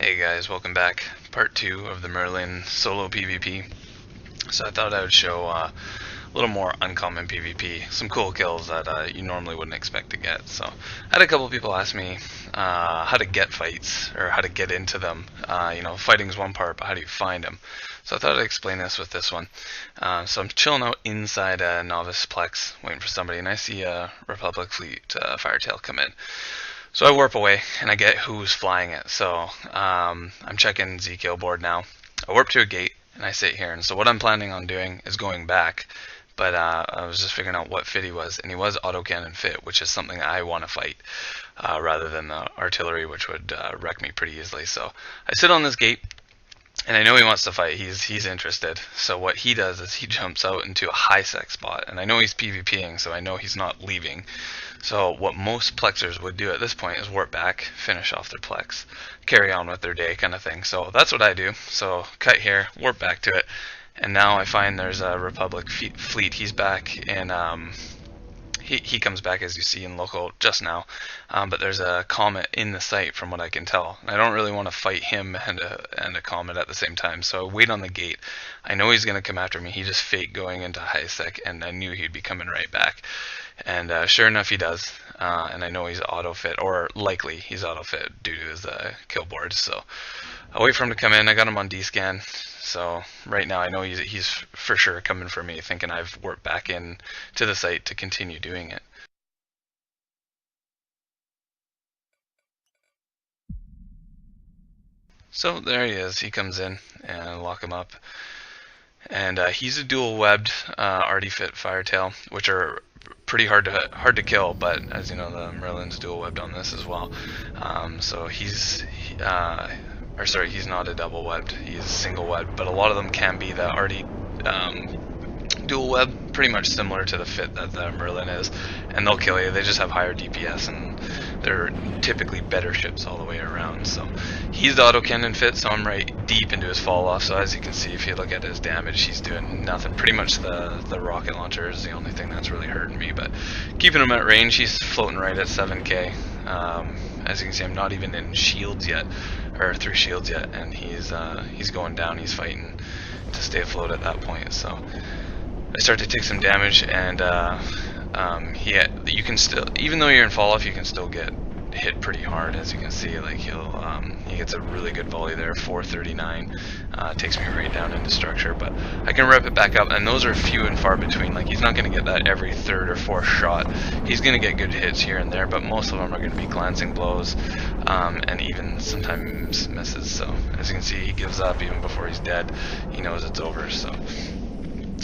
Hey guys, welcome back. Part 2 of the Merlin solo PvP. So I thought I would show a little more uncommon PvP, some cool kills that you normally wouldn't expect to get. So I had a couple people ask me how to get fights, or how to get into them. Fighting's one part, but how do you find them? So I thought I'd explain this with this one. So I'm chilling out inside a Novice Plex, waiting for somebody, and I see a Republic Fleet Firetail come in. So I warp away, and I get who's flying it. So I'm checking ZKill board now. I warp to a gate, and I sit here. And so what I'm planning on doing is going back. But I was just figuring out what fit he was, and he was autocannon fit, which is something I want to fight, rather than the artillery, which would wreck me pretty easily. So I sit on this gate, and I know he wants to fight. He's interested. So what he does is he jumps out into a high sec spot, and I know he's PvPing, so I know he's not leaving. So what most plexers would do at this point is warp back, finish off their plex, carry on with their day kind of thing. So that's what I do. So cut here, warp back to it, and now I find there's a Republic fleet. He's back in he comes back, as you see, in local just now, but there's a comet in the site from what I can tell. I don't really want to fight him and a comet at the same time, so I wait on the gate. I know he's going to come after me. He just faked going into high sec, and I knew he'd be coming right back. And sure enough, he does. And I know he's auto fit, or likely he's auto fit due to his kill board. So I'll wait for him to come in. I got him on D-scan. So right now I know he's for sure coming for me, thinking I've warped back in to the site to continue doing it. So there he is. He comes in, and I lock him up. And he's a dual webbed arty fit Firetail, which are pretty hard to kill, but as you know, the Merlin's dual webbed on this as well. So he's not a double webbed, he's single webbed, but a lot of them can be the arty dual web, pretty much similar to the fit that the Merlin is, and they'll kill you. They just have higher DPS, and they're typically better ships all the way around. So he's the autocannon fit, so I'm right deep into his fall off. So as you can see, if you look at his damage, he's doing nothing. Pretty much the rocket launcher is the only thing that's really hurting me, but keeping him at range, he's floating right at 7k. As you can see, I'm not even in shields yet, or through shields yet, and he's going down. He's fighting to stay afloat at that point. So I start to take some damage, and you can still, even though you're in fall off, you can still get hit pretty hard. As you can see, like he gets a really good volley there, 439, takes me right down into structure, but I can rep it back up, and those are few and far between. Like, he's not going to get that every third or fourth shot. He's going to get good hits here and there, but most of them are going to be glancing blows, and even sometimes misses. So as you can see, he gives up even before he's dead. He knows it's over. So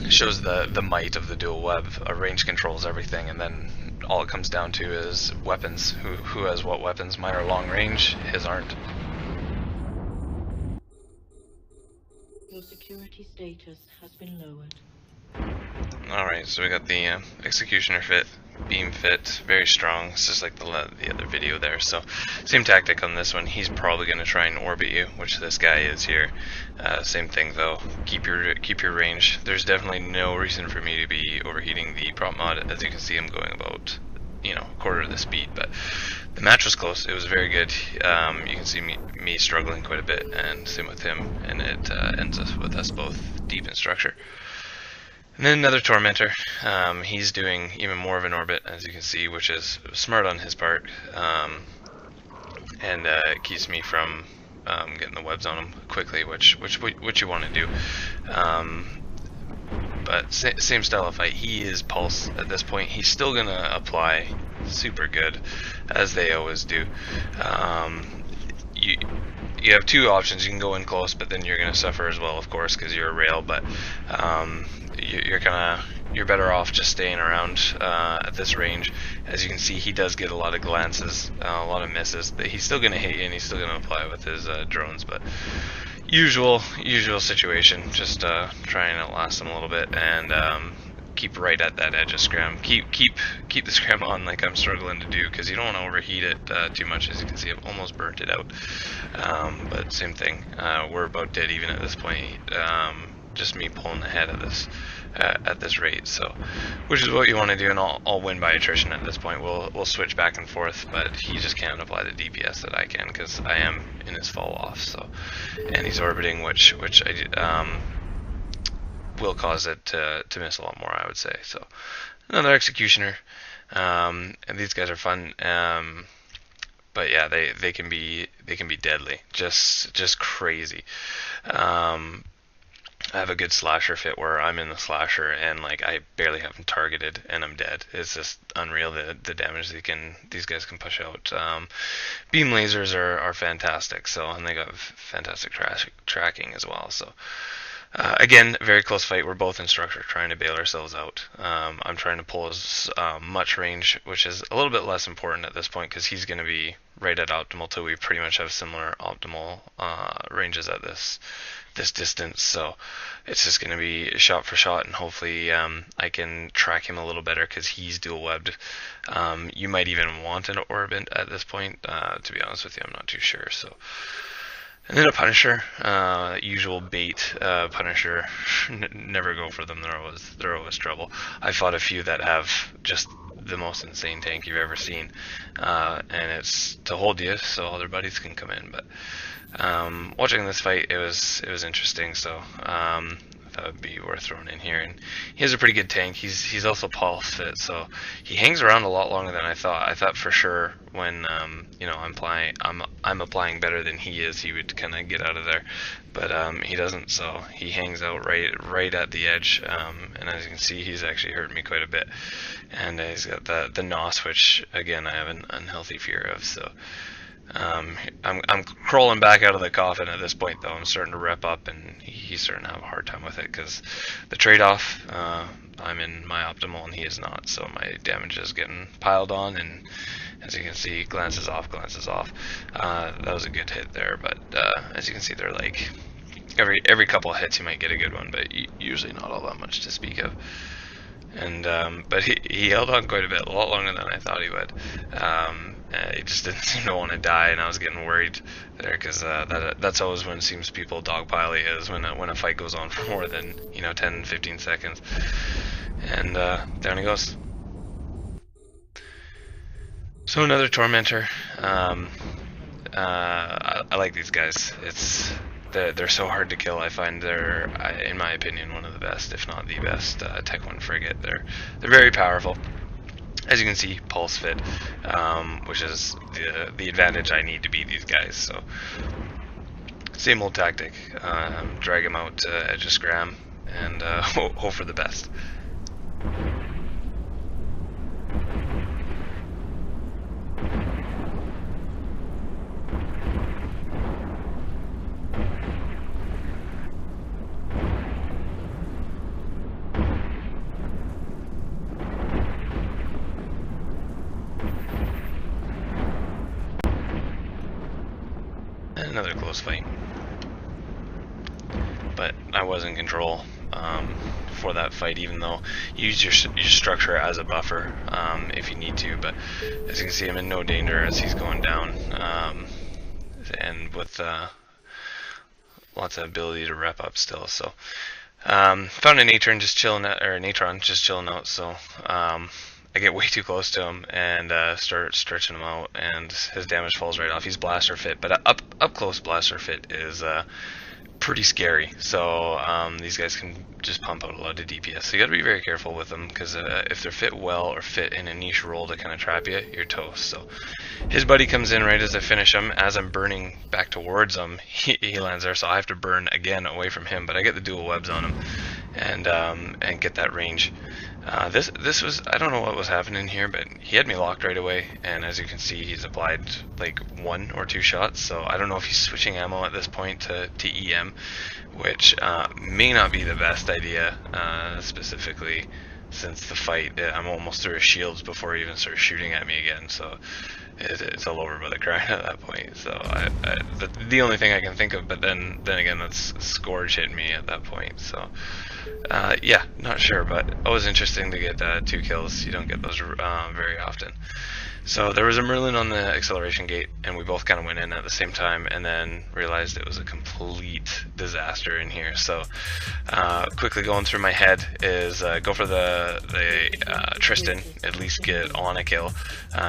it shows the might of the dual web. Range controls everything, and then all it comes down to is weapons. Who has what weapons? Mine are long range, his aren't. Your security status has been lowered. Alright, so we got the Executioner fit, Beam fit, very strong. It's just like the other video there. So same tactic on this one. He's probably going to try and orbit you, which this guy is here. Same thing though. Keep your range. There's definitely no reason for me to be overheating the prop mod. As you can see, I'm going about a quarter of the speed, but the match was close. It was very good. You can see me struggling quite a bit, and same with him, and it ends up with us both deep in structure. And then another Tormentor. He's doing even more of an orbit, as you can see, which is smart on his part, and it keeps me from getting the webs on him quickly, which you want to do. But same style of fight. He is pulse at this point. He's still gonna apply super good, as they always do. You have two options. You can go in close, but then you're gonna suffer as well, of course, because you're a rail. But you're better off just staying around at this range. As you can see, he does get a lot of glances, a lot of misses. He's still gonna hit you, and he's still gonna apply with his drones, but usual situation. Just try and outlast him a little bit, and keep right at that edge of scram. Keep the scram on, like I'm struggling to do, because you don't want to overheat it too much. As you can see, I've almost burnt it out. But same thing. We're about dead even at this point. just me pulling ahead at this rate. So, which is what you want to do, and I'll win by attrition at this point. We'll switch back and forth, but he just can't apply the DPS that I can because I am in his fall off. So, and he's orbiting, which I will cause it to miss a lot more, I would say. So, another executioner, and these guys are fun. But yeah, they can be deadly, just crazy. I have a good slasher fit where I'm in the slasher and like I barely have him targeted and I'm dead. It's just unreal the damage these guys can push out. Beam lasers are fantastic. So, and they got fantastic tracking as well. So. Again, very close fight. We're both in structure trying to bail ourselves out. I'm trying to pull as much range, which is a little bit less important at this point because he's going to be right at optimal till we pretty much have similar optimal ranges at this distance. So it's just going to be shot for shot, and hopefully I can track him a little better because he's dual webbed. You might even want an orbit at this point. To be honest with you, I'm not too sure. So. And then a Punisher, usual bait Punisher. Never go for them. They're always trouble. I fought a few that have just the most insane tank you've ever seen, and it's to hold you so all their buddies can come in. But watching this fight, it was interesting. So that would be worth throwing in here. And he has a pretty good tank. He's also pulse fit, so he hangs around a lot longer than I thought. I thought for sure when you know I'm applying better than he is, he would kind of get out of there, but he doesn't. So he hangs out right at the edge, and as you can see, he's actually hurting me quite a bit. And he's got the NOS, which again I have an unhealthy fear of. So. I'm crawling back out of the coffin at this point, though. I'm starting to rep up, and he's starting to have a hard time with it because the trade-off, I'm in my optimal and he is not, so my damage is getting piled on, and as you can see, glances off. That was a good hit there, but as you can see, they're like every couple of hits you might get a good one, but usually not all that much to speak of. And but he held on quite a bit, a lot longer than I thought he would. He just didn't seem to want to die, and I was getting worried there because that's always when it seems people dogpile is when a fight goes on for more than 10-15 seconds. And down he goes. So another tormentor. I like these guys. They're so hard to kill. I find they're, in my opinion, one of the best, if not the best, Tech 1 frigate. They're very powerful. As you can see, pulse fit, which is the advantage I need to beat these guys. So same old tactic, drag them out to edge of scram, and hope for the best. Another close fight, but I was in control for that fight, even though you use your structure as a buffer if you need to. But as you can see, I'm in no danger as he's going down, and with lots of ability to rep up still. So found a Natron just chilling out, so I get way too close to him and start stretching him out, and his damage falls right off. He's blaster fit, but up close blaster fit is pretty scary. So these guys can just pump out a lot of DPS. So you got to be very careful with them because if they're fit well or fit in a niche role to kind of trap you, you're toast. So his buddy comes in right as I finish him. As I'm burning back towards him, he lands there. So I have to burn again away from him, but I get the dual webs on him and get that range. This was, I don't know what was happening here, but he had me locked right away, and as you can see, he's applied like 1 or 2 shots, so I don't know if he's switching ammo at this point to EM, which may not be the best idea, specifically since the fight, I'm almost through his shields before he even starts shooting at me again, so it's all over by the crown at that point. So that's the only thing I can think of. But then again, that's Scourge hit me at that point. So yeah, not sure, but always interesting to get 2 kills. You don't get those very often. So there was a Merlin on the acceleration gate, and we both kind of went in at the same time, and then realized it was a complete disaster in here. So quickly going through my head is go for the Tristan, at least get on a kill,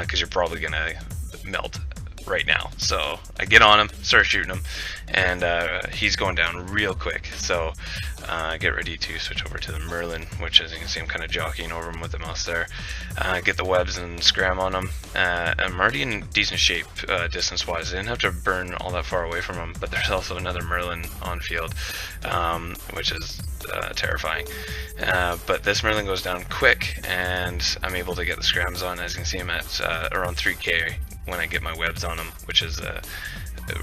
because you're probably gonna melt right now. So I get on him, start shooting him, and he's going down real quick. So get ready to switch over to the Merlin, which, as you can see, I'm kind of jockeying over him with the mouse there. Get the webs and scram on him. I'm already in decent shape distance-wise. I didn't have to burn all that far away from him, but there's also another Merlin on field, which is terrifying. But this Merlin goes down quick, and I'm able to get the scrams on. As you can see, I'm at around 3k when I get my webs on him, which is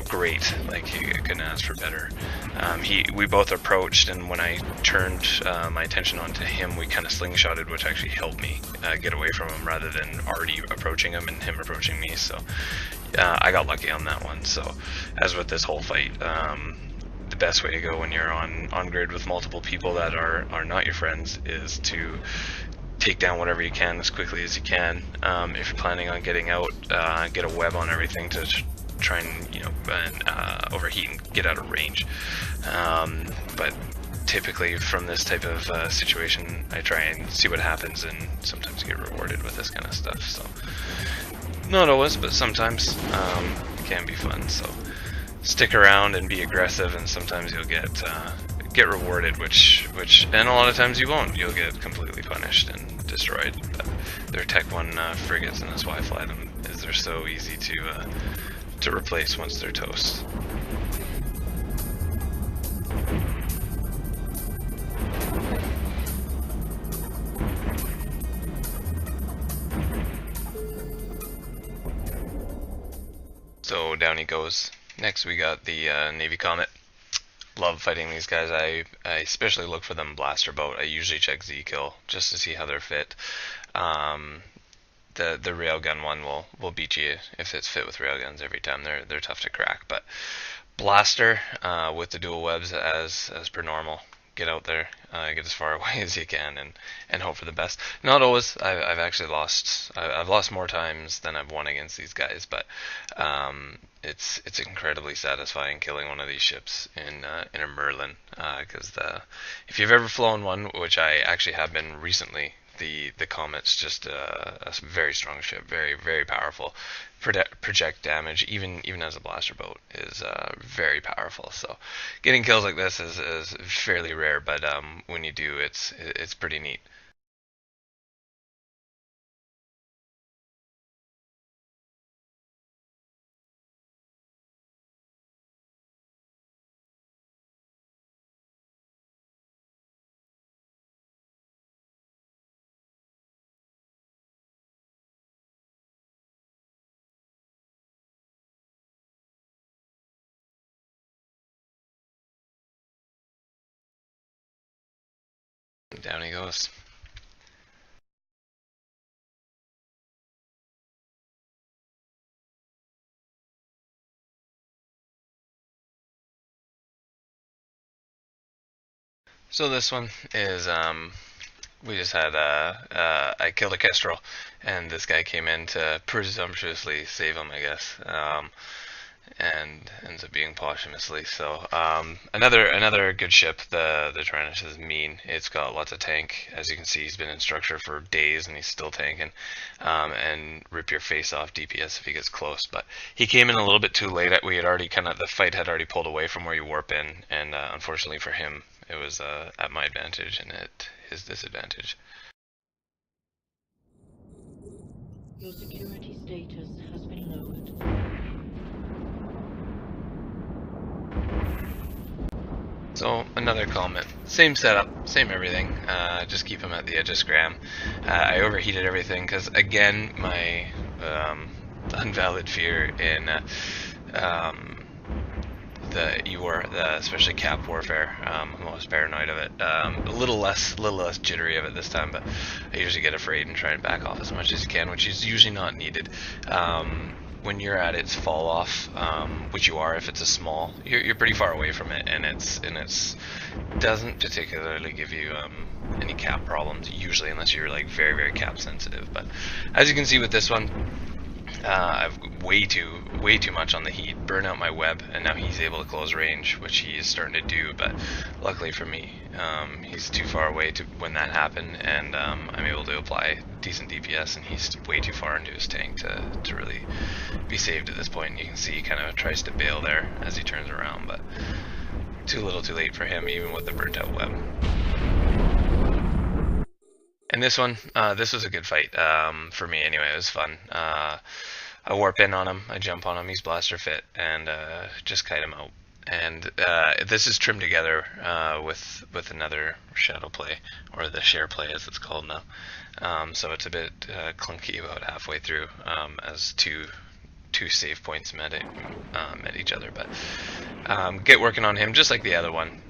great. Like, you couldn't ask for better. We both approached, and when I turned my attention onto him, we kind of slingshotted, which actually helped me get away from him rather than already approaching him and him approaching me. So I got lucky on that one. So as with this whole fight, the best way to go when you're on grid with multiple people that are not your friends is to take down whatever you can as quickly as you can. If you're planning on getting out, get a web on everything to try and, you know, overheat and get out of range. But typically from this type of situation, I try and see what happens, and sometimes get rewarded with this kind of stuff. So not always, but sometimes it can be fun. So stick around and be aggressive, and sometimes you'll get rewarded, which and a lot of times you won't. You'll get completely punished and destroyed. But they're Tech 1 frigates, and that's why I fly them, is they're so easy to replace once they're toast. So down he goes. Next we got the Navy Comet. Love fighting these guys. I especially look for them blaster boat. I usually check Z kill just to see how they're fit. The railgun one will beat you if it's fit with railguns every time. They're tough to crack. But blaster with the dual webs as per normal. Get out there, get as far away as you can, and hope for the best. Not always. I've actually lost. I've lost more times than I've won against these guys, but it's incredibly satisfying killing one of these ships in a Merlin, because if you've ever flown one, which I actually have been recently, the Comet's just a very strong ship, very, very powerful. Project damage, even as a blaster boat, is very powerful. So getting kills like this is fairly rare, but when you do, it's pretty neat. Down he goes. So this one is we just had I killed a Kestrel, and this guy came in to presumptuously save him, I guess, and ends up being posthumously. So another good ship. The Tyrannus is mean. It's got lots of tank. As you can see, he's been in structure for days, and he's still tanking, and rip your face off DPS if he gets close. But he came in a little bit too late. We had already the fight had already pulled away from where you warp in, and unfortunately for him, it was at my advantage and at his disadvantage. Your security status has been lowered. So another Comet, same setup, same everything, just keep him at the edge of scram. I overheated everything because, again, my unvalid fear in the E-War, especially Cap Warfare. I'm always paranoid of it. A little less jittery of it this time, but I usually get afraid and try and back off as much as you can, which is usually not needed. When you're at its fall off, which you are if it's a small, you're pretty far away from it, and it's doesn't particularly give you any cap problems usually, unless you're like very cap sensitive. But as you can see with this one, I've way too much on the heat, burn out my web, and now he's able to close range, which he is starting to do. But luckily for me, he's too far away to when that happened, and I'm able to apply decent DPS, and he's way too far into his tank to really be saved at this point. And you can see he kind of tries to bail there as he turns around, but too little too late for him, even with the burnt out web. And this one, this was a good fight, for me anyway. It was fun. I warp in on him, I jump on him, he's blaster fit, and just kite him out. And this is trimmed together with another shadow play, or the share play as it's called now. So it's a bit clunky about halfway through, as two save points met each other. But get working on him just like the other one,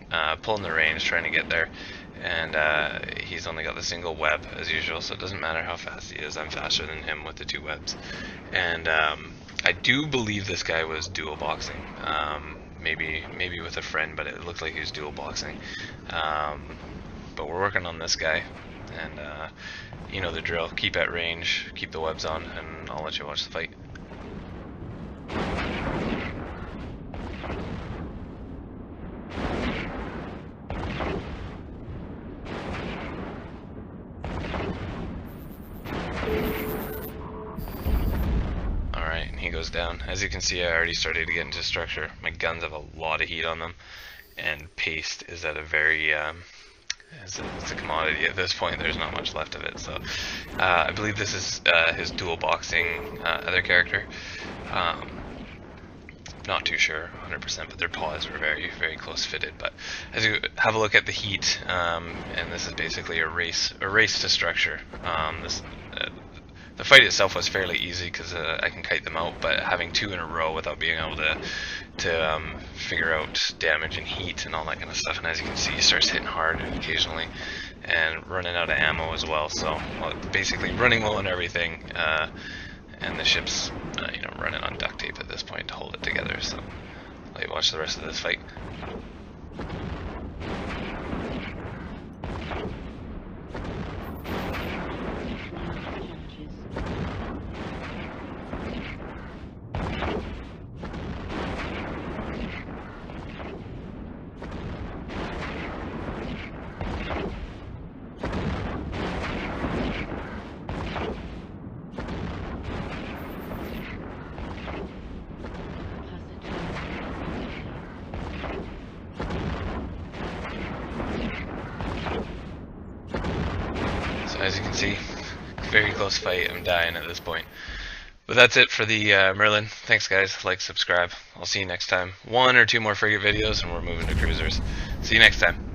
pulling the range, trying to get there. And he's only got the single web as usual, so it doesn't matter how fast he is. I'm faster than him with the 2 webs. And I do believe this guy was dual boxing, maybe with a friend, but it looked like he was dual boxing. But we're working on this guy, and you know the drill. Keep at range, keep the webs on, and I'll let you watch the fight. He goes down. As you can see, I already started to get into structure. My guns have a lot of heat on them, and paste is at a very it's a commodity at this point. There's not much left of it. So I believe this is his dual boxing other character. Not too sure 100%, but their paws were very close fitted. But as you have a look at the heat, and this is basically a race to structure. The fight itself was fairly easy because I can kite them out, but having 2 in a row without being able to figure out damage and heat and all that kind of stuff, and as you can see, he starts hitting hard occasionally and running out of ammo as well. So basically running low on everything, and the ship's you know, running on duct tape at this point to hold it together. So I'll let you watch the rest of this fight. As you can see, very close fight. I'm dying at this point. But that's it for the Merlin. Thanks guys, like, subscribe. I'll see you next time. 1 or 2 more frigate videos and we're moving to cruisers. See you next time.